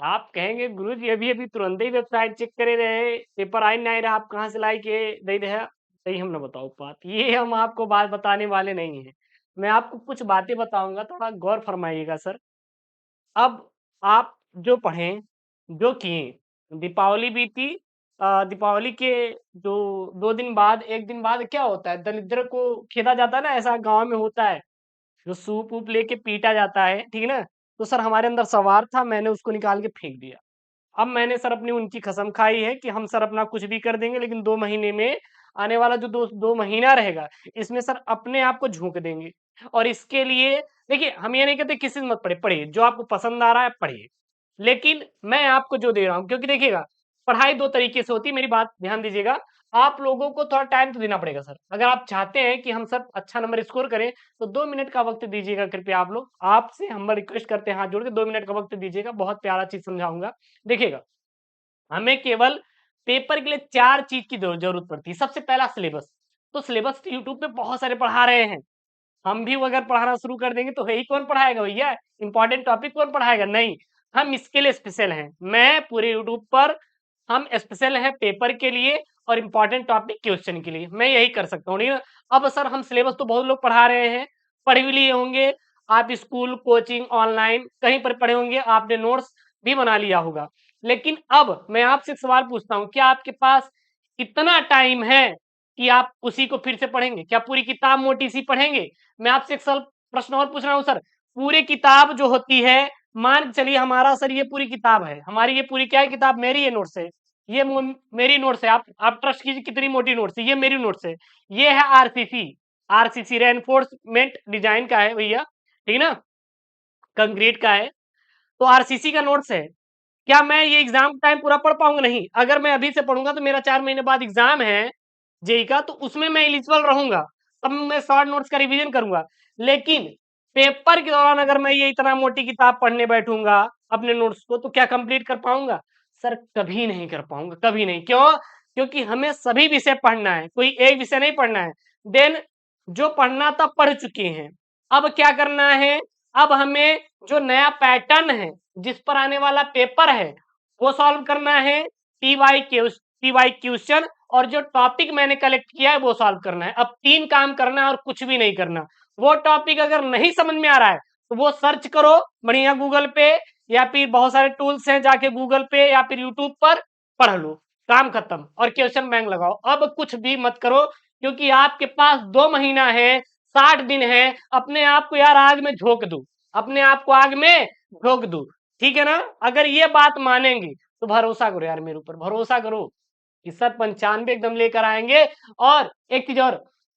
आप कहेंगे गुरुजी अभी अभी तुरंत ही वेबसाइट चेक करे रहे, पेपर आई नहीं रहा, आप कहाँ से लाई के दे रहे? सही हम ना बताओ बात, ये हम आपको बात बताने वाले नहीं है। मैं आपको कुछ बातें बताऊंगा, थोड़ा गौर फरमाइएगा सर। अब आप जो पढ़ें, जो किए, दीपावली बीती, दीपावली के जो 2 दिन बाद, 1 दिन बाद क्या होता है, दरिद्र को खेदा जाता है ना, ऐसा गाँव में होता है। जो सूप-वूप लेके पीटा जाता है, ठीक है ना? तो सर हमारे अंदर सवार था, मैंने उसको निकाल के फेंक दिया। अब मैंने सर अपनी उनकी कसम खाई है कि हम सर अपना कुछ भी कर देंगे, लेकिन 2 महीने में आने वाला जो 2 महीना रहेगा, इसमें सर अपने आप को झोंक देंगे। और इसके लिए देखिए, हम ये नहीं कहते किसी से मत पढ़िए, पढ़िए, जो आपको पसंद आ रहा है पढ़िए। लेकिन मैं आपको जो दे रहा हूँ, क्योंकि देखिएगा, पढ़ाई 2 तरीके से होती है, मेरी बात ध्यान दीजिएगा। आप लोगों को थोड़ा टाइम तो देना पड़ेगा सर। अगर आप चाहते हैं कि हम सर अच्छा नंबर स्कोर करें, तो 2 मिनट का वक़्त दीजिएगा कृपया आप लोग। आपसे हम्बल रिक्वेस्ट करते हैं हाथ जोड़ के, 2 मिनट का वक़्त दीजिएगा, बहुत प्यारा चीज़ समझाऊँगा। देखिएगा, हमें केवल पेपर के लिए 4 चीज़ की ज़रूरत पड़ती है। सबसे पहला सिलेबस, तो सिलेबस तो यूट्यूब पे बहुत सारे पढ़ा रहे हैं। हम भी अगर पढ़ाना शुरू कर देंगे तो यही कौन पढ़ाएगा भैया? इम्पोर्टेंट टॉपिक कौन पढ़ाएगा? नहीं, हम इसके लिए स्पेशल हैं। मैं पूरे यूट्यूब पर हम स्पेशल हैं पेपर के लिए और इम्पोर्टेंट टॉपिक क्वेश्चन के लिए। मैं यही कर सकता हूँ, ठीक है ना? अब सर हम सिलेबस तो बहुत लोग पढ़ा रहे हैं, पढ़ भी लिए होंगे। आप स्कूल, कोचिंग, ऑनलाइन कहीं पर पढ़े होंगे, आपने नोट्स भी बना लिया होगा। लेकिन अब मैं आपसे एक सवाल पूछता हूँ, क्या आपके पास इतना टाइम है कि आप उसी को फिर से पढ़ेंगे? क्या पूरी किताब मोटी-सी पढ़ेंगे? मैं आपसे एक सवाल प्रश्न और पूछ रहा हूँ सर, पूरी किताब जो होती है, मान के चलिए हमारा सर ये पूरी किताब है, हमारी ये पूरी क्या है किताब, मेरी ये नोट्स है, ये मेरी नोट्स है, आप ट्रस्ट कीजिए कितनी मोटी नोट्स है, ये मेरी नोट्स है। ये है आरसीसी, आरसीसी रेनफोर्समेंट डिजाइन का है भैया, ठीक है ना, कंक्रीट का है, तो आरसीसी का नोट्स है। क्या मैं ये एग्जाम टाइम पूरा पढ़ पाऊंगा? नहीं। अगर मैं अभी से पढ़ूंगा तो मेरा 4 महीने बाद एग्जाम है जेई का, तो उसमें मैं एलिजिबल रहूंगा, तब मैं शॉर्ट नोट्स का रिवीजन करूंगा। लेकिन पेपर के दौरान अगर मैं ये इतना मोटी किताब पढ़ने बैठूंगा अपने नोट्स को, तो क्या कंप्लीट कर पाऊंगा? सर कभी नहीं कर पाऊंगा, कभी नहीं। क्यों? क्योंकि हमें सभी विषय पढ़ना है, कोई एक विषय नहीं पढ़ना है। देन जो पढ़ना था पढ़ चुके हैं, अब क्या करना है? अब हमें जो नया पैटर्न है, जिस पर आने वाला पेपर है, वो सॉल्व करना है। टी वाई क्वेश्चन और जो टॉपिक मैंने कलेक्ट किया है वो सॉल्व करना है। अब 3 काम करना है और कुछ भी नहीं करना। वो टॉपिक अगर नहीं समझ में आ रहा है तो वो सर्च करो बढ़िया गूगल पे, या फिर बहुत सारे टूल्स हैं, जाके गूगल पे या फिर यूट्यूब पर पढ़ लो, काम खत्म। और क्वेश्चन बैंक लगाओ, अब कुछ भी मत करो, क्योंकि आपके पास 2 महीना है, 60 दिन है। अपने आप को यार आग में झोंक दो, अपने आप को आग में झोंक दो, ठीक है ना? अगर ये बात मानेंगे तो भरोसा करो यार, मेरे ऊपर भरोसा करो कि सर 95 एकदम लेकर आएंगे। और एक चीज और,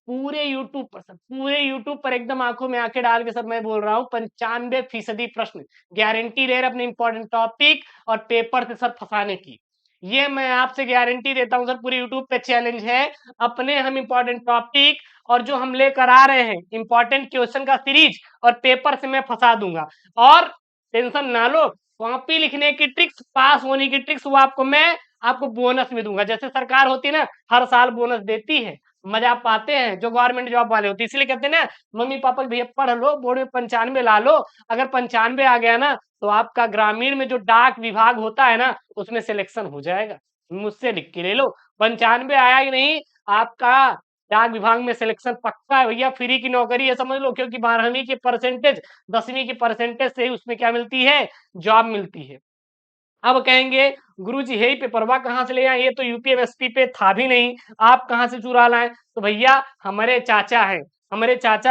पूरे यूट्यूब पर सर, पूरे यूट्यूब पर एकदम आंखों में आंखें डाल के सर मैं बोल रहा हूँ, 95% प्रश्न गारंटी ले रहे अपने इंपॉर्टेंट टॉपिक और पेपर से सर फंसाने की। ये मैं आपसे गारंटी देता हूँ सर, पूरे यूट्यूब पे चैलेंज है। अपने हम इंपॉर्टेंट टॉपिक और जो हम लेकर आ रहे हैं इंपॉर्टेंट क्वेश्चन का सीरीज और पेपर से मैं फंसा दूंगा। और टेंशन ना लो, कॉपी लिखने की ट्रिक्स, पास होने की ट्रिक्स, वो आपको बोनस में दूंगा। जैसे सरकार होती है ना, हर साल बोनस देती है, मजा पाते हैं जो गवर्नमेंट जॉब वाले होते हैं। इसलिए कहते हैं ना, मम्मी पापा भैया पढ़ लो, बोर्ड में 95 ला लो। अगर 95 आ गया ना, तो आपका ग्रामीण में जो डाक विभाग होता है ना, उसमें सिलेक्शन हो जाएगा। मुझसे लिख के ले लो, 95 आया ही नहीं, आपका डाक विभाग में सिलेक्शन पक्का है भैया, फ्री की नौकरी है समझ लो। क्योंकि 12वीं की परसेंटेज, 10वीं की परसेंटेज से उसमें क्या मिलती है, जॉब मिलती है। अब कहेंगे गुरुजी यही पेपरवा कहाँ से ले आए, ये तो यूपीएसपी पे था भी नहीं, आप कहाँ से चुरा लाए? तो भैया हमारे चाचा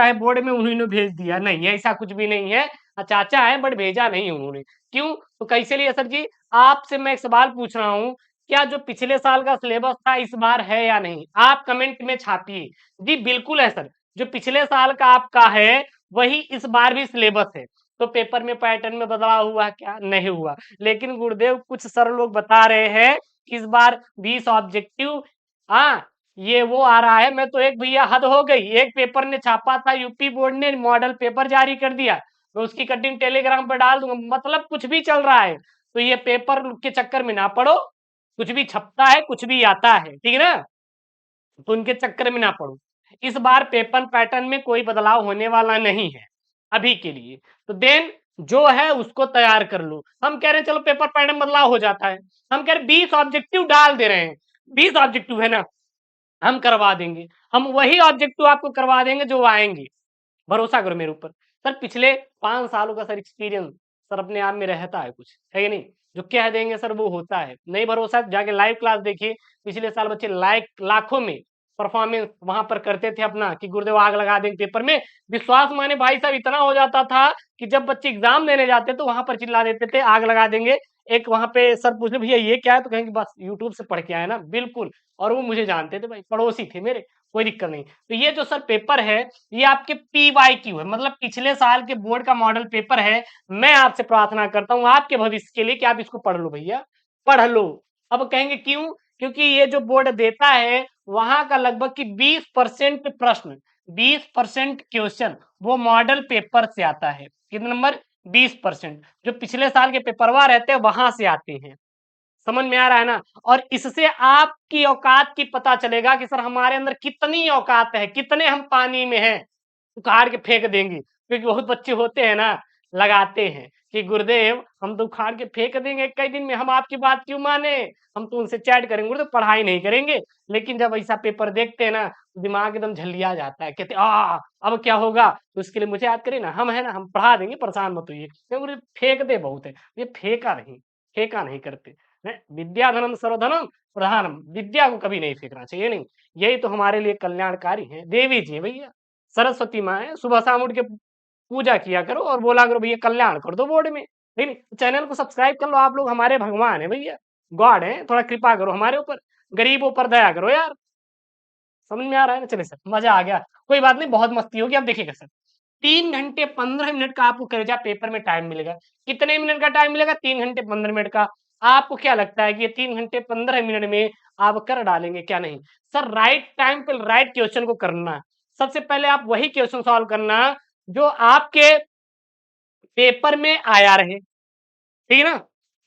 है बोर्ड में, उन्होंने भेज दिया। नहीं, ऐसा कुछ भी नहीं है, चाचा है बट भेजा नहीं उन्होंने। क्यों? तो कैसे लिए सर जी? आपसे मैं एक सवाल पूछ रहा हूँ, क्या जो पिछले साल का सिलेबस था इस बार है या नहीं? आप कमेंट में छापिए। जी बिल्कुल है सर, जो पिछले साल का आपका है वही इस बार भी सिलेबस है। तो पेपर में पैटर्न में बदलाव हुआ क्या? नहीं हुआ। लेकिन गुरुदेव कुछ सर लोग बता रहे हैं इस बार 20 ऑब्जेक्टिव, हाँ ये वो आ रहा है। मैं तो एक भैया हद हो गई, एक पेपर ने छापा था, यूपी बोर्ड ने मॉडल पेपर जारी कर दिया, मैं उसकी कटिंग टेलीग्राम पर डाल दूंगा। मतलब कुछ भी चल रहा है, तो ये पेपर के चक्कर में ना पड़ो। कुछ भी छपता है, कुछ भी आता है, ठीक है ना, तो उनके चक्कर में ना पड़ो। इस बार पेपर पैटर्न में कोई बदलाव होने वाला नहीं है अभी के लिए। तो देन जो है उसको तैयार कर लो। हम कह रहे हैं चलो पेपर पैटर्न बदलाव हो जाता है, हम कह रहे 20 ऑब्जेक्टिव डाल दे रहे हैं, 20 ऑब्जेक्टिव है ना, हम करवा देंगे, हम वही ऑब्जेक्टिव आपको करवा देंगे जो आएंगे, भरोसा करो मेरे ऊपर। सर पिछले 5 सालों का सर एक्सपीरियंस सर अपने आप में रहता है कुछ, है कि नहीं? जो कह देंगे सर वो होता है। नहीं भरोसा जाके लाइव क्लास देखिए, पिछले साल बच्चे लाखों में परफॉर्मेंस वहां पर करते थे अपना कि गुरुदेव आग लगा देंगे पेपर में। विश्वास माने भाई साहब इतना हो जाता था कि जब बच्चे एग्जाम देने जाते तो वहां पर चिल्ला देते थे आग लगा देंगे। एक वहां पे सर पूछे भैया ये क्या है, तो कहेंगे बस यूट्यूब से पढ़ के आए ना, बिल्कुल। और वो मुझे जानते थे भाई, पड़ोसी थे मेरे, कोई दिक्कत नहीं। तो ये जो सर पेपर है ये आपके PYQ है, मतलब पिछले साल के बोर्ड का मॉडल पेपर है। मैं आपसे प्रार्थना करता हूं आपके भविष्य के लिए कि आप इसको पढ़ लो भैया, पढ़ लो। अब कहेंगे क्यों? क्योंकि ये जो बोर्ड देता है वहां का लगभग कि 20% प्रश्न, 20% क्वेश्चन वो मॉडल पेपर से आता है। कितने नंबर? 20%। जो पिछले साल के पेपरवा रहते हैं वहां से आते हैं। समझ में आ रहा है ना? और इससे आपकी औकात की पता चलेगा कि सर हमारे अंदर कितनी औकात है, कितने हम पानी में हैं, उखाड़ के फेंक देंगे। क्योंकि बहुत बच्चे होते हैं ना, लगाते हैं कि गुरुदेव हम तो उखाड़ के फेंक देंगे कई दिन में, हम आपकी बात क्यों माने, हम तो उनसे चैट करेंगे, गुरुदेव पढ़ाई नहीं करेंगे। लेकिन जब ऐसा पेपर देखते हैं ना, दिमाग एकदम झल्लिया जाता है, कहते अब क्या होगा? तो इसके लिए मुझे याद करिए ना, हम है ना, हम पढ़ा देंगे, परेशान मत होइए। क्योंकि फेंकते बहुत है, ये फेंका नहीं करते। विद्या धनम सर्वधनम प्रधानम, विद्या को कभी नहीं फेंकना चाहिए। नहीं, यही तो हमारे लिए कल्याणकारी है, देवी जी है भैया, सरस्वती माँ है। सुबह शाम उठ के पूजा किया करो और बोला करो भैया कल्याण कर दो बोर्ड में। नहीं, चैनल को सब्सक्राइब कर लो, आप लोग हमारे भगवान है भैया, गॉड है, थोड़ा कृपा करो हमारे ऊपर, गरीबों पर दया करो यार। समझ में आ रहा है ना? चलिए सर, मजा आ गया, कोई बात नहीं, बहुत मस्ती होगी। अब देखिएगा सर, 3 घंटे 15 मिनट का आपको करेजा पेपर में टाइम मिलेगा। कितने मिनट का टाइम मिलेगा? 3 घंटे 15 मिनट का। आपको क्या लगता है कि ये 3 घंटे 15 मिनट में आप कर डालेंगे क्या? नहीं सर, राइट टाइम पे राइट क्वेश्चन को करना। सबसे पहले आप वही क्वेश्चन सॉल्व करना जो आपके पेपर में आया रहे, ठीक है ना?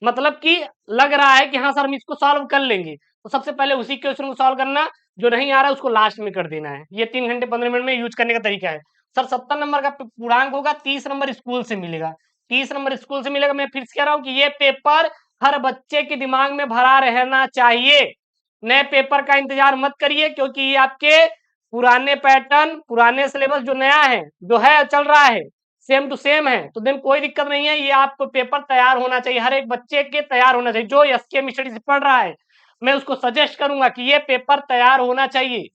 मतलब कि लग रहा है कि हाँ सर हम इसको सॉल्व कर लेंगे, तो सबसे पहले उसी क्वेश्चन को सॉल्व करना। जो नहीं आ रहा है उसको लास्ट में कर देना है। ये 3 घंटे 15 मिनट में यूज करने का तरीका है। सर 70 नंबर का पूर्णांक होगा, 30 नंबर स्कूल से मिलेगा, 30 नंबर स्कूल से मिलेगा। मैं फिर से कह रहा हूँ कि ये पेपर हर बच्चे के दिमाग में भरा रहना चाहिए। नए पेपर का इंतजार मत करिए, क्योंकि ये आपके पुराने पैटर्न, पुराने सिलेबस जो नया है, जो है चल रहा है, सेम टू सेम है, तो देन कोई दिक्कत नहीं है। ये आपको पेपर तैयार होना चाहिए, हर एक बच्चे के तैयार होना चाहिए। जो एसकेएम स्टडी से पढ़ रहा है, मैं उसको सजेस्ट करूंगा कि ये पेपर तैयार होना चाहिए।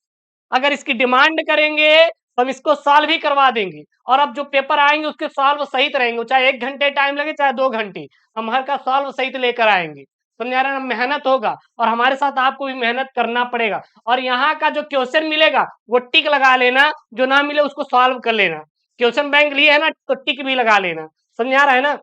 अगर इसकी डिमांड करेंगे तो हम इसको सॉल्व ही करवा देंगे। और अब जो पेपर आएंगे उसके सॉल्व सहित रहेंगे, चाहे 1 घंटे टाइम लगे चाहे 2 घंटे, हम हर का सॉल्व सहित लेकर आएंगे। समझ आ रहा है ना? मेहनत होगा और हमारे साथ आपको भी मेहनत करना पड़ेगा। और यहाँ का जो क्वेश्चन मिलेगा वो टिक लगा लेना, जो ना मिले उसको सॉल्व कर लेना। क्वेश्चन बैंक लिए है ना, तो टिक भी लगा लेना। समझ आ रहा है ना?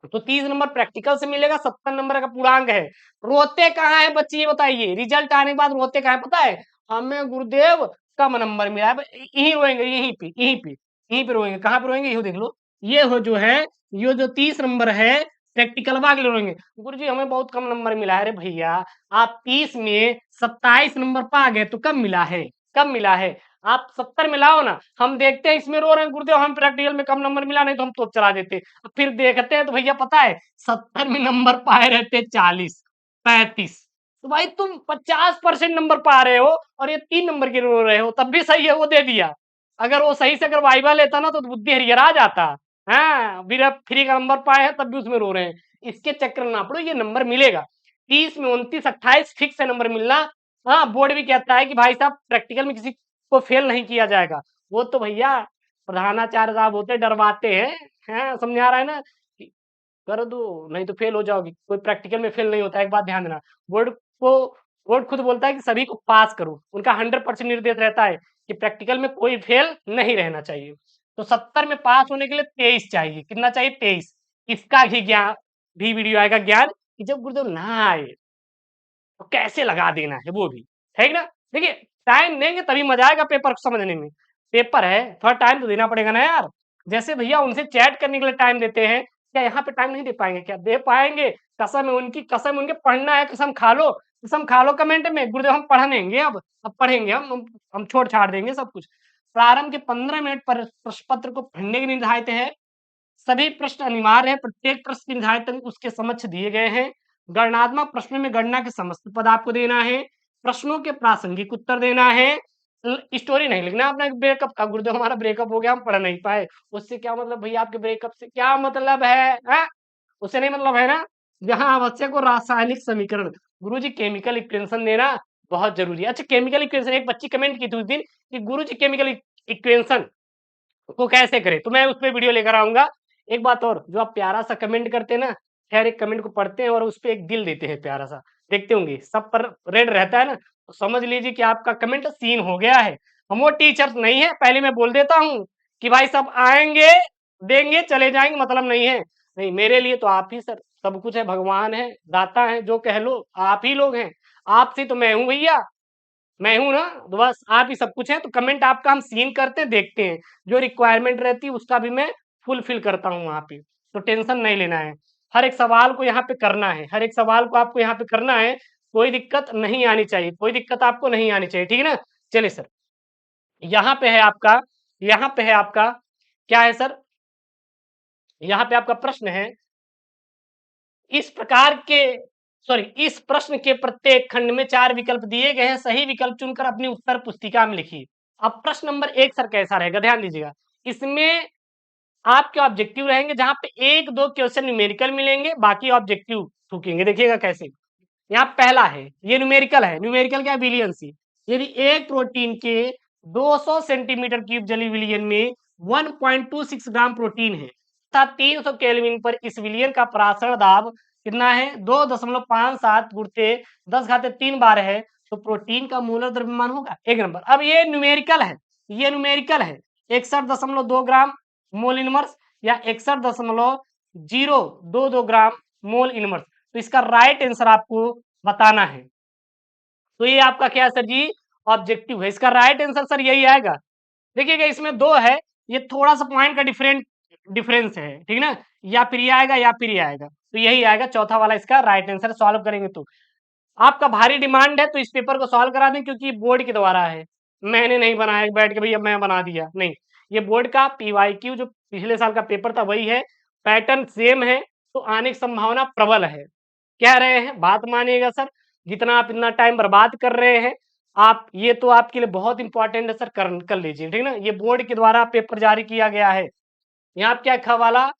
तो 30 नंबर प्रैक्टिकल से मिलेगा, 70 नंबर का पूर्णांक है। रोते कहाँ है बच्चे, ये बताइए। रिजल्ट आने के बाद रोते कहाँ है पता है? हमें गुरुदेव कम नंबर मिला है। यहीं रोएंगे, यहीं पे रोएंगे। कहाँ पे रोएंगे? ये देख लो, ये हो जो है, ये जो 30 नंबर है प्रैक्टिकल भाग ले रोएंगे, गुरु जी हमें बहुत कम नंबर मिला है। अरे भैया, आप 30 में 27 नंबर पा गए तो कम मिला है, कम मिला है। आप 70 में लाओ ना, हम देखते हैं इसमें रो रहे हैं गुरुदेव हम प्रैक्टिकल में कम नंबर मिला, नहीं तो हम तो चला देते। फिर देखते हैं तो भैया पता है 70 में नंबर पाए रहते 40 35। तो भाई तुम 50% नंबर पा रहे हो और ये 3 नंबर के रो रहे हो, तब भी सही है वो दे दिया। अगर वो सही से अगर वाइवा लेता ना तो बुद्धि हरिहरा जाता। हाँ, फिर अब फ्री का नंबर पाए हैं तब भी उसमें रो रहे हैं। इसके चक्कर में ना पड़ो, ये नंबर मिलेगा। 30 में 29 28 फिक्स है नंबर मिलना। हाँ, बोर्ड भी कहता है कि भाई साहब प्रैक्टिकल में किसी को फेल नहीं किया जाएगा। वो तो भैया प्रधानाचार्य साहब होते डरवाते हैं। हैं, समझ आ रहा है ना? कि कर दो नहीं तो फेल हो जाओगी। कोई प्रैक्टिकल में फेल नहीं होता, एक बात ध्यान देना। बोर्ड को बोर्ड खुद बोलता है कि सभी को पास करो, उनका 100% निर्देश रहता है कि प्रैक्टिकल में कोई फेल नहीं रहना चाहिए। तो 70 में पास होने के लिए 23 चाहिए। कितना चाहिए? 23। इसका भी ज्ञान भी वीडियो आएगा, ज्ञान कि जब गुरुदेव ना आए तो कैसे लगा देना है वो भी, है ना? देखिए, टाइम देंगे तभी मजा आएगा पेपर को समझने में। पेपर है, थोड़ा टाइम तो देना पड़ेगा ना यार। जैसे भैया उनसे चैट करने के लिए टाइम देते हैं, क्या यहाँ पे टाइम नहीं दे पाएंगे? क्या दे पाएंगे। कसम है उनकी, कसम उनके पढ़ना है, कसम खा लो कमेंट में, गुरुदेव हम पढ़ लेंगे। अब पढ़ेंगे हम छोड़ छाड़ देंगे सब कुछ। प्रारंभ के 15 मिनट पर प्रश्न पत्र को पढ़ने के निर्धारित है। सभी प्रश्न अनिवार्य है, प्रत्येक प्रश्न के निर्धारित अंक उसके समक्ष दिए गए हैं। गणनात्मक प्रश्न में गणना के समस्त पद आपको देना है, प्रश्नों के प्रासंगिक उत्तर देना है। स्टोरी नहीं लिखना अपना ब्रेकअप का, गुरुदेव हमारा ब्रेकअप हो गया, हम पढ़ नहीं पाए। उससे क्या मतलब भैया, आपके ब्रेकअप से क्या मतलब है? उससे नहीं मतलब है ना। जहां आवश्यक हो रासायनिक समीकरण, गुरुजी केमिकल इक्वेशन देना बहुत जरूरी है। अच्छा, केमिकल इक्वेशन, एक बच्ची कमेंट की थी उस दिन कि गुरुजी केमिकल इक्वेशन को कैसे करें, तो मैं उस पर वीडियो लेकर आऊंगा। एक बात और, जो आप प्यारा सा कमेंट करते हैं ना, खैर एक कमेंट को पढ़ते हैं और उस पर एक दिल देते हैं प्यारा सा, देखते होंगे सब पर रेड रहता है ना, तो समझ लीजिए कि आपका कमेंट सीन हो गया है। हम वो टीचर्स नहीं है, पहले मैं बोल देता हूँ कि भाई सब आएंगे देंगे चले जाएंगे, मतलब नहीं है। नहीं, मेरे लिए तो आप ही सर सब कुछ है, भगवान है, दाता है, जो कह लो आप ही लोग हैं। आपसे तो मैं हूँ भैया, मैं हूं ना, तो बस आप ही सब कुछ है। तो कमेंट आपका हम सीन करते हैं, देखते हैं, जो रिक्वायरमेंट रहती है उसका भी मैं फुलफिल करता हूँ वहां पे। तो टेंशन नहीं लेना है, हर एक सवाल को यहाँ पे करना है, हर एक सवाल को आपको यहाँ पे करना है। कोई दिक्कत नहीं आनी चाहिए, कोई दिक्कत आपको नहीं आनी चाहिए, ठीक है ना। चलिए सर, यहाँ पे है आपका, यहाँ पे है आपका क्या है सर, यहाँ पे आपका प्रश्न है, इस प्रकार के सॉरी इस प्रश्न के प्रत्येक खंड में 4 विकल्प दिए गए हैं, सही विकल्प चुनकर अपनी उत्तर पुस्तिका में लिखिए। अब प्रश्न नंबर 1 सर कैसा रहेगा, ध्यान दीजिएगा। इसमें आपके ऑब्जेक्टिव रहेंगे, जहां पे 1-2 क्वेश्चन न्यूमेरिकल मिलेंगे, बाकी ऑब्जेक्टिव ठूकेंगे। देखिएगा कैसे, यहाँ पहला है, ये न्यूमेरिकल है, न्यूमेरिकल क्या, विलियन सी। यदि एक प्रोटीन के 200 सेंटीमीटर क्यूब जली विलियन में 1.26 ग्राम प्रोटीन है तथा 300 केल्विन पर इस विलियन का परासरण दाब कितना है, 2.57 गुणित 10 घाते 3 बार है, तो प्रोटीन का मोलर द्रव्यमान होगा 1 नंबर। अब ये न्यूमेरिकल है, ये न्यूमेरिकल है, 61.2 ग्राम मोल इनवर्स या 61.022 ग्राम मोल इनवर्स। तो इसका राइट आंसर आपको बताना है। तो ये आपका क्या है सर जी, ऑब्जेक्टिव है। इसका राइट आंसर सर यही आएगा। देखिएगा इसमें 2 है, ये थोड़ा सा पॉइंट का डिफरेंस है, ठीक ना, या फिर ये आएगा या फिर ये आएगा, तो यही आएगा चौथा वाला इसका राइट आंसर। सॉल्व करेंगे तो आपका भारी डिमांड है, तो इस पेपर को सॉल्व करा दें, क्योंकि बोर्ड के द्वारा है, मैंने नहीं बनाया बैठ के भैया मैं बना दिया, नहीं। ये बोर्ड का पीवाईक्यू जो पिछले साल का पेपर था वही है, पैटर्न सेम है, तो आने की संभावना प्रबल है। कह रहे हैं, बात मानिएगा सर, जितना आप इतना टाइम बर्बाद कर रहे हैं, आप ये तो आपके लिए बहुत इंपॉर्टेंट है सर, कर लीजिए, ठीक ना। ये बोर्ड के द्वारा पेपर जारी किया गया है। यहाँ क्या खवाला,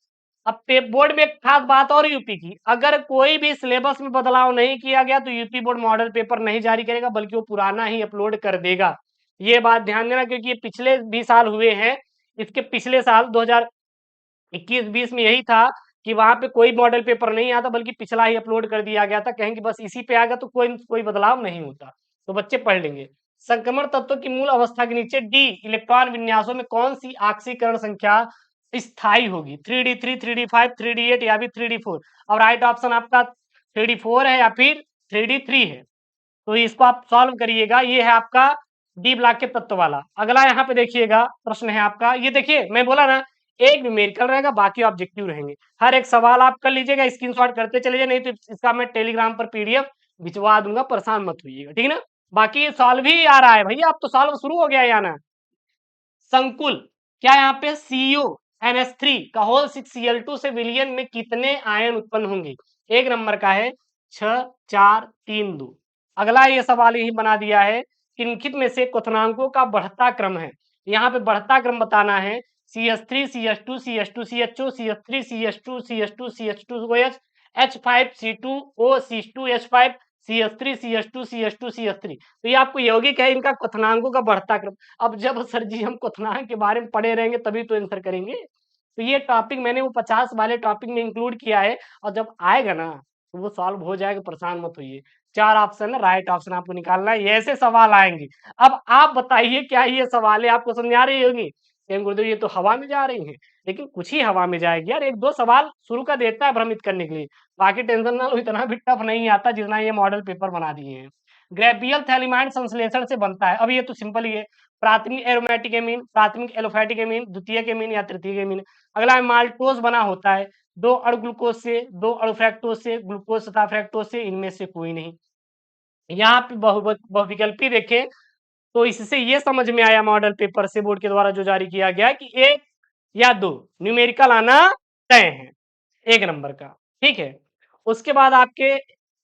अब बोर्ड में एक खास बात और यूपी की, अगर कोई भी सिलेबस में बदलाव नहीं किया गया तो यूपी बोर्ड मॉडल पेपर नहीं जारी करेगा, बल्कि वो पुराना ही अपलोड कर देगा। ये बात ध्यान देना, क्योंकि ये पिछले भी साल हुए हैं, इसके पिछले साल 2021-20 में यही था कि वहां पे कोई मॉडल पेपर नहीं आता, बल्कि पिछला ही अपलोड कर दिया गया था, कहेंगे बस इसी पे आएगा, तो कोई बदलाव नहीं होता। तो बच्चे पढ़ लेंगे। संक्रमण तत्व की मूल अवस्था के नीचे डी इलेक्ट्रॉन विन्यासों में कौन सी ऑक्सीकरण संख्या स्थायी होगी, 3D3, 3D5, 3D8 या फिर 3D4। अब राइट ऑप्शन आपका 3D4 है या फिर 3D3 है, तो इसको आप सॉल्व करिएगा। ये है आपका डी ब्लॉक के तत्व वाला। अगला यहाँ पे देखिएगा प्रश्न है आपका, ये देखिए मैं बोला ना, एक न्यूमेरिकल रहेगा, बाकी ऑब्जेक्टिव रहेंगे। हर एक सवाल आप कर लीजिएगा, स्क्रीनशॉट करते चले जाइए, नहीं तो इसका मैं टेलीग्राम पर पीडीएफ भिजवा दूंगा, परेशान मत होइएगा, ठीक है ना। बाकी सॉल्व ही आ रहा है भैया, अब तो सॉल्व शुरू हो गया याना। संकुल क्या यहाँ पे सीओ NH3 का होल 6Cl2 से विलियन में कितने आयन उत्पन्न होंगे। एक नंबर का है 6, 4, 3, 2। अगला ये सवाल यही बना दिया है, निम्नलिखित में से क्वथनांकों का बढ़ता क्रम है। यहाँ पे बढ़ता क्रम बताना है, CH3 CH2 CH2 CHO CH3 CH2 CH2 CH2OH H5 C2O C2 H5 CH3 CH2 CH2 CH3। तो ये आपको यौगिक है, इनका क्वथनांकों का बढ़ता क्रम। अब जब सर जी हम क्वथनांक के बारे में पढ़े रहेंगे तभी तो आंसर करेंगे। तो ये टॉपिक मैंने वो 50 वाले टॉपिक में इंक्लूड किया है, और जब आएगा ना तो वो सॉल्व हो जाएगा, परेशान मत होइए। 4 ऑप्शन है, राइट ऑप्शन आपको निकालना है, ये ऐसे सवाल आएंगे। अब आप बताइए क्या ये सवाल है आपको समझ आ रही होगी, गुरुदेव ये तो हवा में जा रही है, लेकिन कुछ ही हवा में जाएगी यार, 1-2 सवाल शुरू का देता है भ्रमित करने के लिए, बाकी टेंशन ना लो, इतना भी टफ नहीं आता जितना ये मॉडल पेपर बना दिए हैं। ग्रेवियल थैलिमाइड संश्लेषण से बनता है, अब ये तो सिंपल ही है, प्राथमिक एरोमेटिक एमीन, प्राथमिक एलोफैटिक एमीन, द्वितीयक एमीन या तृतीयक एमीन। अगला है माल्टोज बना होता है 2 अणु ग्लूकोज से, 2 अणु फ्रैक्टोज से, ग्लूकोज तथा फ्रैक्टोज से, इनमें से कोई नहीं। यहाँ पे बहुविकल्पी देखें तो इससे ये समझ में आया मॉडल पेपर से बोर्ड के द्वारा जो जारी किया गया कि 1 या 2 न्यूमेरिकल आना तय है, 1 नंबर का, ठीक है। उसके बाद आपके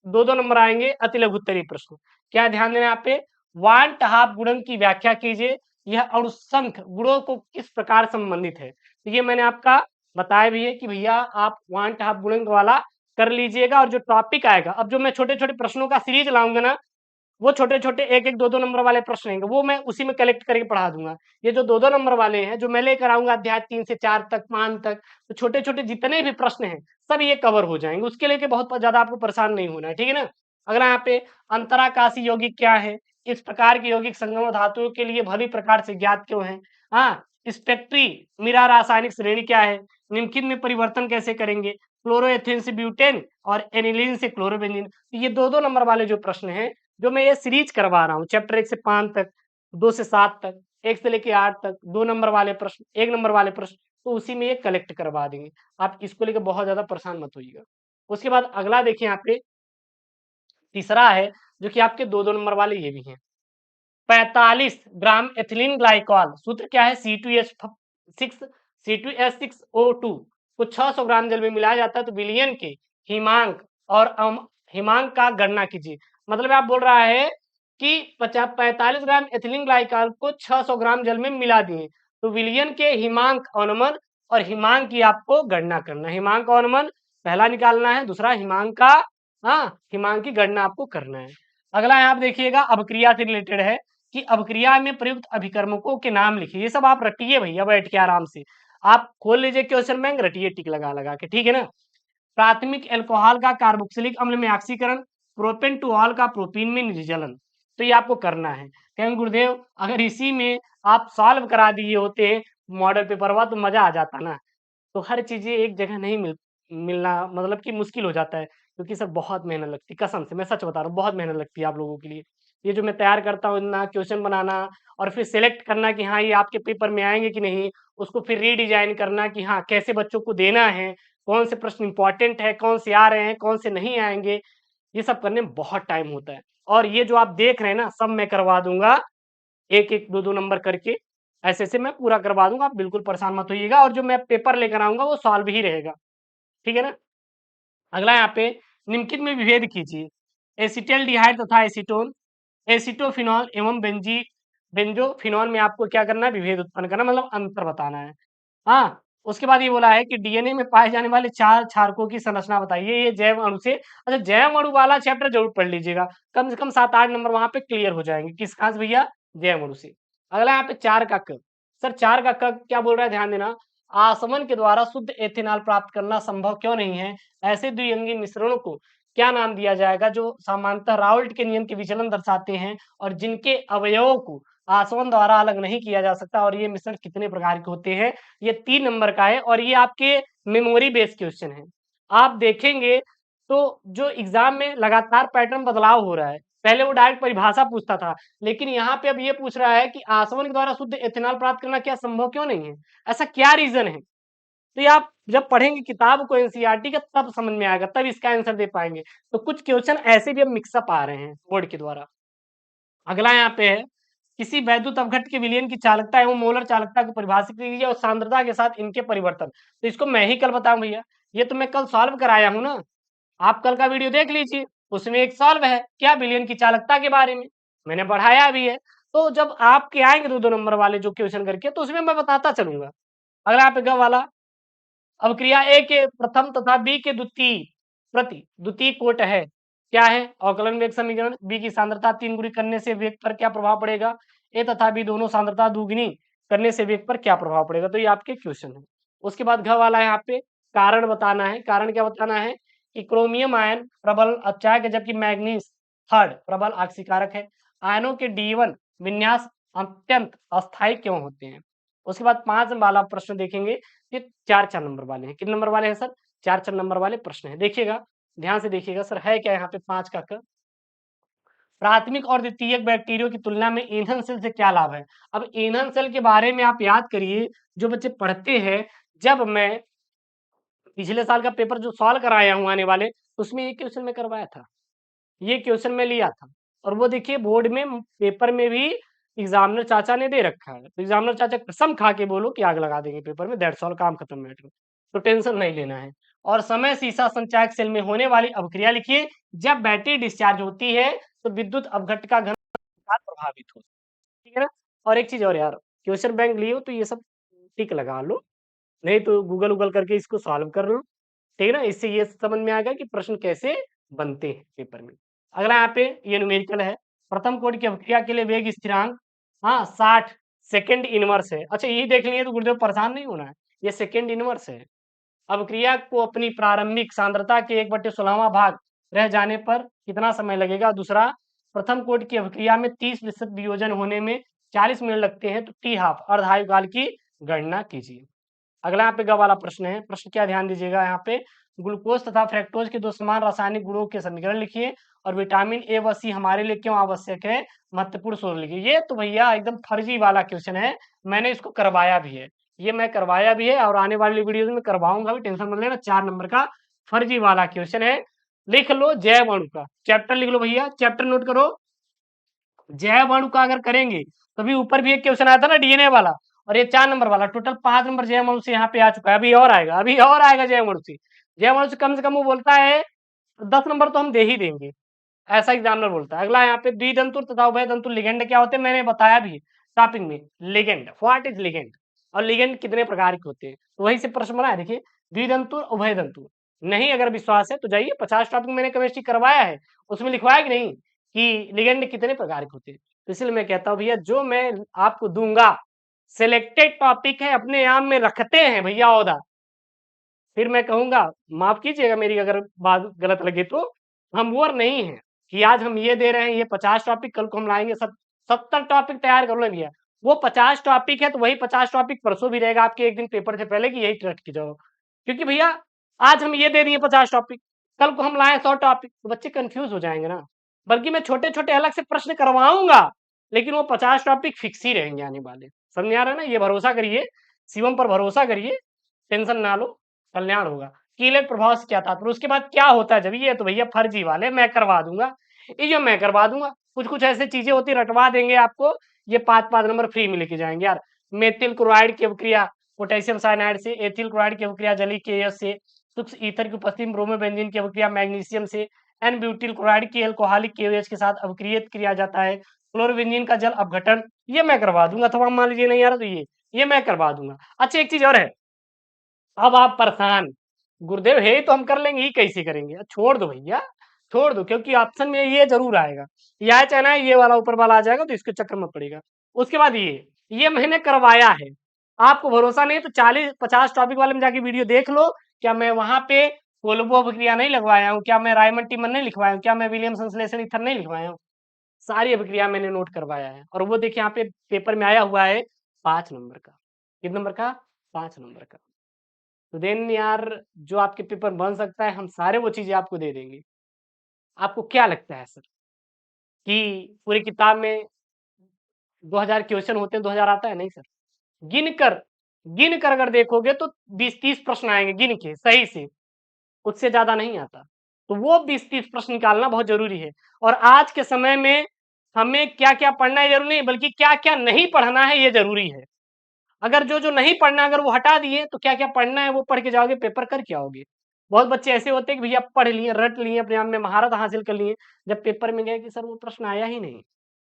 2-2 नंबर आएंगे अति लघुत्तरीय प्रश्न। क्या ध्यान देना है यहाँ पे, वांट हाफ गुणन की व्याख्या कीजिए, यह अणुसंख्य गुणों को किस प्रकार संबंधित है। तो ये मैंने आपका बताया भी है कि भैया आप वांट हाफ गुणन वाला कर लीजिएगा, और जो टॉपिक आएगा, अब जो मैं छोटे छोटे प्रश्नों का सीरीज लाऊंगा ना, वो छोटे-छोटे 1-1, 2-2 नंबर वाले प्रश्न रहेंगे, वो मैं उसी में कलेक्ट करके पढ़ा दूँगा। ये जो 2-2 नंबर वाले हैं, जो मैं लेकर आऊँगा अध्याय 3 से 4 तक, 5 तक, तो छोटे-छोटे जितने भी प्रश्न हैं, सब ये कवर हो जाएँगे। उसके लेके बहुत ज़्यादा आपको परेशान नहीं होना है, ठीक है ना? अगला यहाँ पे अंतराकाशी यौगिक क्या है? किस प्रकार के यौगिक संगम धातुओं के लिए भली प्रकार से ज्ञात क्यों हैं? हाँ, स्पेक्ट्रीमिरा रासायनिक श्रेणी क्या है? निम्नलिखित में परिवर्तन कैसे करेंगे? क्लोरोएथेन से ब्यूटेन और एनिलीन से क्लोरोबेंजीन। तो ये 2-2 नंबर वाले जो प्रश्न हैं, जो मैं ये सीरीज करवा रहा हूँ, चैप्टर 1 से 5 तक, 2 से 7 तक, 1 से लेके 8 तक, 2 नंबर वाले प्रश्न, 1 नंबर वाले प्रश्न, तो उसी में ये कलेक्ट करवा देंगे। आप इसको लेके बहुत ज़्यादा परेशान मत होइएगा। उसके बाद अगला देखिए यहाँ पे, तीसरा है, जो कि आपके 2-2 नंबर वाले ये भी हैं। 45 ग्राम एथिलीन ग्लाइकॉल, सूत्र क्या है? C2H6 C2H6O2 को 600 ग्राम जल में मिलाया जाता है, तो विलयन के हिमांक और हिमांक का गणना कीजिए। मतलब आप बोल रहा है कि 45 ग्राम एथिलीन ग्लाइकॉल को 600 ग्राम जल में मिला दिए, तो विलयन के हिमांक अनुमान और हिमांक की आपको गणना करना है। हिमांक अनुमान पहला निकालना है, दूसरा हिमांक का, हाँ, हिमांक की गणना आपको करना है। अगला यहाँ आप देखिएगा, अभिक्रिया से रिलेटेड है कि अभिक्रिया में प्रयुक्त अभिकर्मकों के नाम लिखिए। ये सब आप रटिए भैया बैठ के आराम से, आप खोल लीजिए क्वेश्चन बैंक, रटिए टिक लगा लगा के, ठीक है ना। प्राथमिक अल्कोहल का कार्बोक्सिलिक अम्ल में ऑक्सीकरण, प्रोपेन टू ऑल का प्रोपीन में निर्जलन, तो ये आपको करना है। कहेंगे गुरुदेव अगर इसी में आप सॉल्व करा दिए होते मॉडल पेपर हुआ तो मजा आ जाता ना। तो हर चीज़ें एक जगह नहीं मिलना मतलब कि मुश्किल हो जाता है, क्योंकि सर बहुत मेहनत लगती है, कसम से मैं सच बता रहा हूँ, बहुत मेहनत लगती है आप लोगों के लिए। ये जो मैं तैयार करता हूँ ना, क्वेश्चन बनाना और फिर सेलेक्ट करना कि हाँ, ये आपके पेपर में आएँगे कि नहीं, उसको फिर रीडिज़ाइन करना कि हाँ, कैसे बच्चों को देना है, कौन से प्रश्न इम्पोर्टेंट है, कौन से आ रहे हैं, कौन से नहीं आएँगे, ये सब करने में बहुत टाइम होता है। और ये जो आप देख रहे हैं ना, सब मैं करवा दूँगा, 1-1, 2-2 नंबर करके, ऐसे-ऐसे मैं पूरा करवा दूँगा, आप बिल्कुल परेशान मत होइएगा, और जो मैं पेपर लेकर आऊँगा वो सॉल्व ही रहेगा, ठीक है ना? अगला यहाँ पे निम्नलिखित में विभेद कीजिए। एसिटल्डिहाइड तथा एसीटोन, एसिटोफिनॉल एवं बेंजोफिनॉल में आपको क्या करना है? विभेद उत्पन्न करना, मतलब अंतर बताना है। हाँ, उसके बाद ये बोला है कि डीएनए में पाए जाने वाले 4 क्षारकों की संरचना बताइए। ये जैव अणु से, अच्छा, जैव अणु वाला चैप्टर ज़रूर पढ़ लीजिएगा। कम से कम 7-8 नंबर वहाँ पे क्लियर हो जाएँगे। किस कहाँ से भैया? जैव अणु से। अगला यहाँ पे 4 का क। सर 4 का क क्या बोल रहा है, ध्यान देना। आसवन के द्वारा शुद्ध एथेनॉल प्राप्त करना संभव क्यों नहीं है? ऐसे द्विअंगी मिश्रणों को क्या नाम दिया जाएगा जो सामान्यतः राउल्ट के नियम के विचलन दर्शाते हैं और जिनके अवयवों को आसवन द्वारा अलग नहीं किया जा सकता, और ये मिश्रण कितने प्रकार के होते हैं? ये 3 नंबर का है, और ये आपके मेमोरी बेस्ड क्वेश्चन है। आप देखेंगे तो जो एग्जाम में लगातार पैटर्न बदलाव हो रहा है। पहले वो डायरेक्ट परिभाषा पूछता था, लेकिन यहाँ पे अब ये पूछ रहा है कि आसवन के द्वारा शुद्ध एथेनॉल प्राप्त करना क्या संभव क्यों नहीं है? ऐसा क्या रीज़न है? तो ये आप जब पढ़ेंगे किताब को एनसीईआरटी का, तब समझ में आएगा, तब इसका आंसर दे पाएँगे। तो कुछ क्वेश्चन ऐसे भी अब मिक्सअप आ रहे हैं बोर्ड के द्वारा। अगला यहाँ पे है, किसी वैद्युत अपघट्ट के विलयन की चालकता एवं मोलर चालकता को परिभाषित कीजिए और सांद्रता के साथ इनके परिवर्तन। तो इसको मैं ही कल बताऊँ भैया, ये तो मैं कल सॉल्व कराया हूँ ना। आप कल का वीडियो देख लीजिए, उसमें एक सॉल्व है, क्या विलयन की चालकता के बारे में, मैंने पढ़ाया भी है। तो जब आपके आएँगे 2-2 नंबर वाले जो क्वेश्चन करके, तो उसमें मैं बताता चलूँगा। अगला यहाँ पे ग वाला, अभिक्रिया ए के प्रथम तथा बी के द्वितीय प्रति द्वितीय कोट है, क्या है? अवकलन वेग समीकरण। बी की सांद्रता 3 गुनी करने से वेग पर क्या प्रभाव पड़ेगा? ए तथा बी दोनों सांद्रता दुगुनी करने से वेग पर क्या प्रभाव पड़ेगा? तो ये आपके क्वेश्चन है। उसके बाद घ वाला है, यहाँ पे कारण बताना है। कारण क्या बताना है कि क्रोमियम आयन प्रबल अपचायक है, जबकि मैग्नीज थर्ड प्रबल ऑक्सीकारक है। आयनों के D1 विन्यास अत्यंत अस्थायी क्यों होते हैं? उसके बाद 5 वाला प्रश्न देखेंगे, ये 4-4 नंबर वाले हैं। कितने नंबर वाले हैं सर? 4-4 नंबर वाले प्रश्न हैं। देखिएगा, ध्यान से देखिएगा सर, है क्या यहाँ पे 5 का क? प्राथमिक और द्वितीयक बैक्टीरिया की तुलना में ईंधन सेल से क्या लाभ है? अब ईंधन सेल के बारे में आप याद करिए, जो बच्चे पढ़ते हैं, जब मैं पिछले साल का पेपर जो सॉल्व कराया हूँ आने वाले, उसमें ये क्वेश्चन मैं करवाया था। ये क्वेश्चन मैं लिया था, और वो देखिए बोर्ड में पेपर में भी एग्जामिनर चाचा ने दे रखा है। तो एग्जामिनर चाचा कसम खा के बोलो कि आग लगा देंगे पेपर में, दैट्स ऑल, काम खत्म मैटर। तो टेंशन नहीं लेना है। और समय सीसा संचायक सेल में होने वाली अभिक्रिया लिखिए। जब बैटरी डिस्चार्ज होती है तो विद्युत अपघट्ट का घन प्रभावित हो, ठीक है ना। और एक चीज और यार, क्वेश्चन बैंक लिए हो तो ये सब टिक लगा लो, नहीं तो गूगल उगल करके इसको सॉल्व कर लो, ठीक है ना। इससे ये समझ में आएगा कि प्रश्न कैसे बनते हैं पेपर में। अगला यहाँ पे ये न्यूमेरिकल है। प्रथम कोटि की अभिक्रिया के लिए वेग स्थिरांक, हाँ 60 सेकंड इनवर्स है। अच्छा यही देख लिए तो गुरुदेव परेशान नहीं होना है, ये सेकंड इनवर्स है। अभिक्रिया को अपनी प्रारंभिक सांद्रता के 1/16वां भाग रह जाने पर कितना समय लगेगा। दूसरा, प्रथम कोटि की अभिक्रिया में 30% वियोजन होने में 40 मिनट लगते हैं, तो टी हाफ अर्धायुकाल की गणना कीजिए। अगला यहाँ पे ग वाला प्रश्न है। प्रश्न क्या ध्यान दीजिएगा, यहाँ पे ग्लूकोज तथा फ्रैक्टोज के दो समान रासायनिक गुणों के समीकरण लिखिए और विटामिन ए व सी हमारे लिए क्यों आवश्यक है, महत्वपूर्ण सूत्र लिखिए। ये तो भैया एकदम फर्जी वाला क्वेश्चन है, मैंने इसको करवाया भी है, ये मैं करवाया भी है और आने वाली वीडियोज में करवाऊंगा भी, टेंशन मत लेना। 4 नंबर का फर्जी वाला क्वेश्चन है। लिख लो जैव अणु का चैप्टर, लिख लो भैया, चैप्टर नोट करो। जैव अणु का अगर करेंगे तभी ऊपर भी एक क्वेश्चन आया था ना डीएनए वाला, और ये 4 नंबर वाला, टोटल 5 नंबर जैव अणु से यहाँ पे आ चुका है। अभी और आएगा, अभी और आएगा जैव अणु से। जैव अणु से कम वो बोलता है 10 नंबर तो हम दे ही देंगे, ऐसा एग्जामिनर बोलता है। अगला यहाँ पे द्विदंतुर तथा उभयदंतुर लिगेंड क्या होते हैं, मैंने बताया भी टॉपिक में। लिगेंड, व्हाट इज लिगेंड, और लिगेंड कितने प्रकार के होते हैं, तो वही से प्रश्न बना है। देखिए द्विदंतुर उभयदंतुर, नहीं अगर विश्वास है तो जाइए 50 टॉपिक मैंने केमिस्ट्री करवाया है, उसमें लिखवाया कि नहीं कि लिगेंड कितने प्रकार के होते हैं। तो इसलिए मैं कहता हूँ भैया जो मैं आपको दूंगा सिलेक्टेड टॉपिक है, अपने आप में रखते हैं भैया औदा। फिर मैं कहूंगा, माफ कीजिएगा मेरी अगर बात गलत लगे तो, हम वो नहीं है कि आज हम ये दे रहे हैं ये 50 टॉपिक, कल को हम लाएंगे 70 टॉपिक तैयार कर लो भैया। वो 50 टॉपिक है तो वही 50 टॉपिक परसों भी रहेगा आपके एक दिन पेपर से पहले कि यही रट के जाओ। क्योंकि भैया आज हम ये दे दिए 50 टॉपिक, कल को हम लाए 100 टॉपिक, तो बच्चे कंफ्यूज हो जाएंगे ना। बल्कि मैं छोटे छोटे अलग से प्रश्न करवाऊंगा, लेकिन वो 50 टॉपिक फिक्स ही रहेंगे आने वाले। समझ आ रहा है ना, ये भरोसा करिए, शिवम पर भरोसा करिए, टेंशन ना लो, कल्याण होगा। कीलक प्रभाव से क्या तात्पर्य, उसके बाद क्या होता है जब, ये तो भैया फर्जी वाले, मैं करवा दूंगा, ये जो मैं करवा दूंगा। कुछ कुछ ऐसे चीजें होती रटवा देंगे आपको, ये 5 नंबर फ्री में लेके जाएंगे यार। मेथिल क्लोराइड की अभिक्रिया पोटेशियम साइनाइड से, एथिल क्लोराइड की अभिक्रिया जलीय केएस से, सूक्ष्म ईथर की उपस्थिति में ब्रोमोबेंजीन की अभिक्रिया मैग्नीशियम से, एन ब्यूटिल क्लोराइड की एल्कोहलिक केओएच के साथ अभिक्रियत किया जाता है, क्लोरोबेंजीन का जल अपघटन, ये मैं करवा दूंगा। अथवा मान लीजिए नहीं यार तो ये मैं करवा दूंगा। अच्छा एक चीज और है, अब आप परेशान, गुरुदेव है तो हम कर लेंगे, ये कैसे करेंगे, छोड़ दो भैया, छोड़ दो, क्योंकि ऑप्शन में ये जरूर आएगा, या चाहे ये वाला ऊपर वाला आ जाएगा तो इसके चक्कर में पड़ेगा। उसके बाद ये मैंने करवाया है, आपको भरोसा नहीं तो 40-50 टॉपिक वाले में जाके वीडियो देख लो। क्या मैं वहां पे कोलबो अभिक्रिया नहीं लगवाया हूँ, क्या मैं रायमंड टीमन नहीं लिखवाया हूँ, क्या मैं विलियम संश्लेषण ईथर नहीं लिखवाया हूँ, सारी अभिक्रिया मैंने नोट करवाया है। और वो देखिए यहाँ पे पेपर में आया हुआ है 5 नंबर का, कितने नंबर का, 5 नंबर का। तो देन यार जो आपके पेपर बन सकता है, हम सारे वो चीजें आपको दे देंगे। आपको क्या लगता है सर कि पूरी किताब में 2000 क्वेश्चन होते हैं, 2000 आता है? नहीं सर, गिनकर गिनकर अगर देखोगे तो 20-30 प्रश्न आएंगे गिन के सही से, उससे ज्यादा नहीं आता। तो वो 20-30 प्रश्न निकालना बहुत जरूरी है। और आज के समय में हमें क्या क्या पढ़ना है जरूरी नहीं, बल्कि क्या क्या नहीं पढ़ना है ये जरूरी है। अगर जो नहीं पढ़ना अगर वो हटा दिए तो क्या क्या पढ़ना है वो पढ़ के जाओगे, पेपर कर के आओगे। बहुत बच्चे ऐसे होते हैं कि भैया पढ़ लिए, रट लिए, अपने आप में महारत हासिल कर लिए, जब पेपर में गए कि सर वो प्रश्न आया ही नहीं,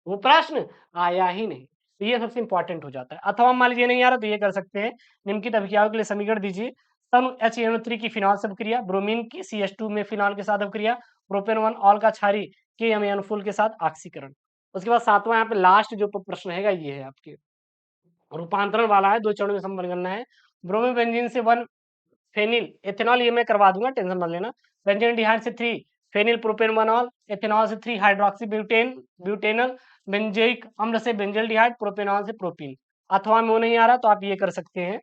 वो प्रश्न आया ही नहीं। तो ये सबसे इंपॉर्टेंट हो जाता है। अथवा मान लीजिए नहीं आ रहा तो ये कर सकते हैं, निम्नलिखित अभिक्रियाओं के लिए समीकरण दीजिए। तनु HNO3 की फिनॉल से अभिक्रिया, ब्रोमीन की CH2 में फिनॉल के साथ अभिक्रिया, प्रोपेन 1 ऑल का क्षारी KMN फुल के साथ ऑक्सीकरण। उसके बाद 7वां यहाँ पे लास्ट जो प्रश्न है ये है आपके रूपांतरण वाला है, 2 चरणों में संबंध करना है। ब्रोमोबेंजीन से 1 फेनिल एथेनॉल, ये मैं करवा दूंगा, टेंशन मत लेना। बेंजीन डिहाइड से 3 फेनिल प्रोपेनॉल, एथेनॉल से 3 हाइड्रोक्सी ब्यूटेनल, बेंजोइक अम्ल से बेंजल डिहाइड, प्रोपेनॉल से प्रोपीन। अथवा में वो नहीं आ रहा तो आप ये कर सकते हैं।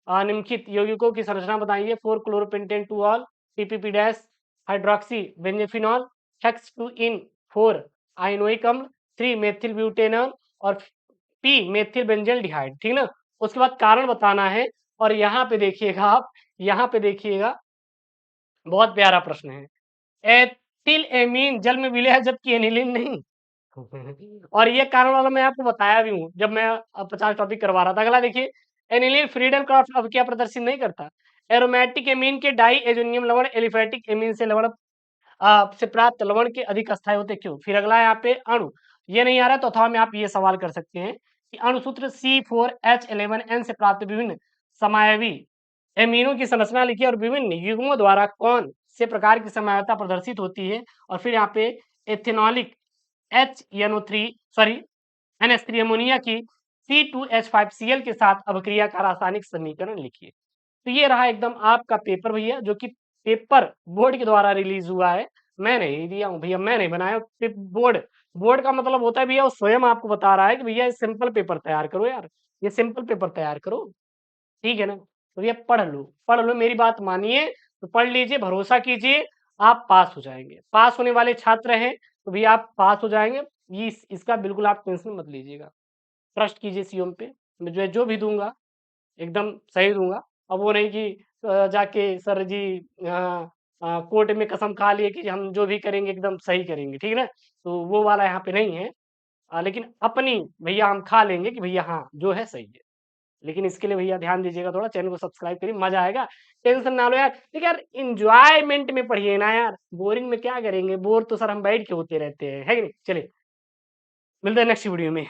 निम्नलिखित यौगिकों की संरचना बताइए। 4 chloropentane 2 ol, TPP dash, hydroxy benzophenol, hex 2 en 4 ynoic अम्ल, 3 मेथिल ब्यूटेनॉल और पी मेथिल बेंजल डिहाइड, ठीक ना। उसके बाद कारण बताना है। और यहाँ पे देखिएगा आप, यहाँ पे देखिएगा बहुत प्यारा प्रश्न है, एथिल एमीन जल में विलय है जबकि एनिलीन नहीं। और ये कारण वाला मैं आपको बताया भी हूँ जब मैं 50 टॉपिक करवा रहा था। अगला देखिए, एनिलीन फ्रीडम क्राफ्ट अब क्या प्रदर्शित नहीं करता, एरोमेटिक एमीन के डाई एजोनियम लवण एलिफेटिक एमीन से लवण से प्राप्त लवण के अधिक अस्थायी होते क्यों? फिर अगला है यहाँ पे अणु। ये नहीं आ रहा तो अथवा में आप ये सवाल कर सकते हैं कि अणुसूत्र C4H11N से प्राप्त विभिन्न समायवी एमीनों की संरचना लिखिए और विभिन्न युग्मों द्वारा कौन से प्रकार की समायवता प्रदर्शित होती है? और फिर यहाँ पे ethanolic HNO3 sorry NH3 ammonia की C2H5Cl के साथ अभिक्रिया का रासायनिक समीकरण लिखिए। तो ये रहा एकदम आपका पेपर भैया, जो कि पेपर बोर्ड के द्वारा रिलीज हुआ है। मैं नहीं दिया हूँ भैया, मैं नहीं बनाया। बोर्ड बोर्ड का मतलब होता है भैया, वो स्वयं आपको बता रहा है कि भैया सिंपल पेपर तैयार करो यार, ये सिंपल पेपर तैयार करो, ठीक है ना? तो भैया पढ़ लो, मेरी बात मानिए, तो पढ़ लीजिए, भरोसा कीजिए, आप पास हो जाएंगे। पास होने वाले छात्र हैं तो भैया आप पास हो जाएंगे, इसका बिल्कुल आप टेंशन मत लीजिएगा। ट्रस्ट कीजिए सीओम पे, मैं जो भी दूंगा एकदम सही दूंगा। अब वो नहीं कि जाके सर जी कोर्ट में कसम खा लिए कि हम जो भी करेंगे एकदम सही करेंगे, ठीक है ना? तो वो वाला यहाँ पे नहीं है। लेकिन अपनी भैया हम खा लेंगे कि भैया हाँ जो है सही है। लेकिन इसके लिए भैया ध्यान दीजिएगा, थोड़ा चैनल को सब्सक्राइब करिए, मजा आएगा। टेंशन ना लो यार, देखिए यार इंजॉयमेंट में पढ़िए ना यार, बोरिंग में क्या करेंगे? बोर तो सर हम बैठ के होते रहते हैं, है कि नहीं? चलिए मिलते हैं नेक्स्ट वीडियो में।